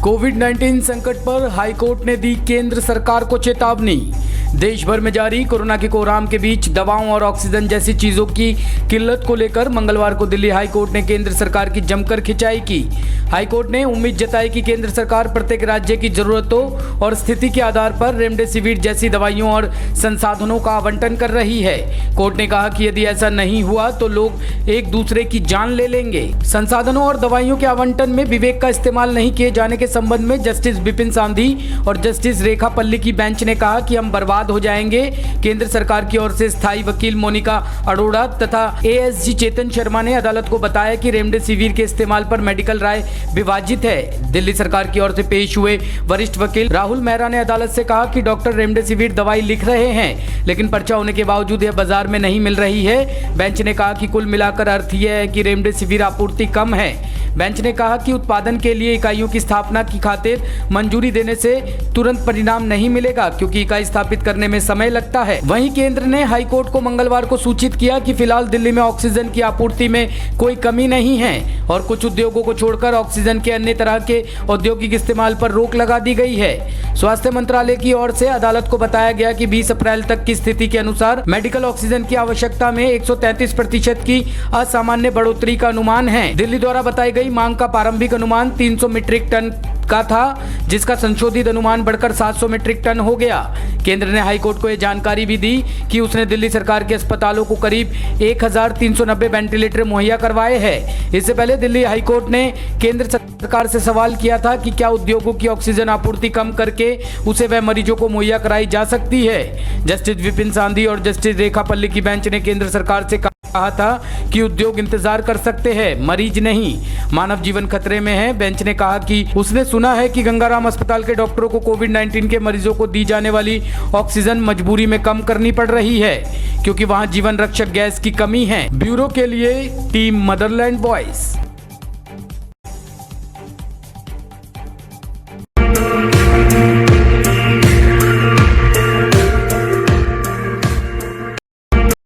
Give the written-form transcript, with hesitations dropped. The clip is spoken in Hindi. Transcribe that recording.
कोविड-19 संकट पर हाईकोर्ट ने दी केंद्र सरकार को चेतावनी। देश भर में जारी कोरोना के कोहराम के बीच दवाओं और ऑक्सीजन जैसी चीजों की किल्लत को लेकर मंगलवार को दिल्ली हाईकोर्ट ने केंद्र सरकार की जमकर खिंचाई की। हाईकोर्ट ने उम्मीद जताई कि केंद्र सरकार प्रत्येक राज्य की जरूरतों और स्थिति के आधार पर रेमडेसिविर जैसी दवाइयों और संसाधनों का आवंटन कर रही है। कोर्ट ने कहा कि यदि ऐसा नहीं हुआ तो लोग एक दूसरे की जान ले लेंगे। संसाधनों और दवाइयों के आवंटन में विवेक का इस्तेमाल नहीं किए जाने के संबंध में जस्टिस विपिन सांधी और जस्टिस रेखा पल्ली की बेंच ने कहा कि हम बर्बाद हो जाएंगे। केंद्र सरकार की ओर से स्थायी वकील मोनिका अरोड़ा तथा एएसजी चेतन शर्मा ने अदालत को बताया कि रेमडेसिविर के इस्तेमाल पर मेडिकल राय विवादित है। दिल्ली सरकार की ओर से पेश हुए वरिष्ठ वकील राहुल मेहरा ने अदालत से कहा कि डॉक्टर रेमडेसिविर दवाई लिख रहे हैं, लेकिन पर्चा होने के बावजूद यह बाजार में नहीं मिल रही है। बेंच ने कहा कि कुल मिलाकर अर्थ यह है कि रेमडेसिविर आपूर्ति कम है। बेंच ने कहा कि उत्पादन के लिए इकाइयों की स्थापना की खातिर मंजूरी देने से तुरंत परिणाम नहीं मिलेगा, क्योंकि इकाई स्थापित करने में समय लगता है। वहीं केंद्र ने हाईकोर्ट को मंगलवार को सूचित किया कि फिलहाल दिल्ली में ऑक्सीजन की आपूर्ति में कोई कमी नहीं है और कुछ उद्योगों को छोड़कर ऑक्सीजन के अन्य तरह के औद्योगिक इस्तेमाल पर रोक लगा दी गई है। स्वास्थ्य मंत्रालय की ओर से अदालत को बताया गया कि 20 अप्रैल तक की स्थिति के अनुसार मेडिकल ऑक्सीजन की आवश्यकता में 133% की असामान्य बढ़ोतरी का अनुमान है। दिल्ली द्वारा बताई गई मांग का प्रारंभिक अनुमान 300 मीट्रिक टन का था, जिसका संशोधित अनुमान बढ़कर 700 मीट्रिक टन हो गया। केंद्र ने हाईकोर्ट को यह जानकारी भी दी कि उसने दिल्ली सरकार के अस्पतालों को करीब 1390 वेंटिलेटर मुहैया करवाए हैं। इससे पहले दिल्ली हाईकोर्ट ने केंद्र सरकार से सवाल किया था कि क्या उद्योगों की ऑक्सीजन आपूर्ति कम करके उसे वह मरीजों को मुहैया कराई जा सकती है। जस्टिस विपिन सांधी और जस्टिस रेखा पल्ली की बेंच ने केंद्र सरकार से कहा था कि उद्योग इंतजार कर सकते हैं, मरीज नहीं। मानव जीवन खतरे में है। बेंच ने कहा कि उसने सुना है कि गंगाराम अस्पताल के डॉक्टरों को कोविड-19 के मरीजों को दी जाने वाली ऑक्सीजन मजबूरी में कम करनी पड़ रही है, क्योंकि वहां जीवन रक्षक गैस की कमी है। ब्यूरो के लिए टीम मदरलैंड वॉइस।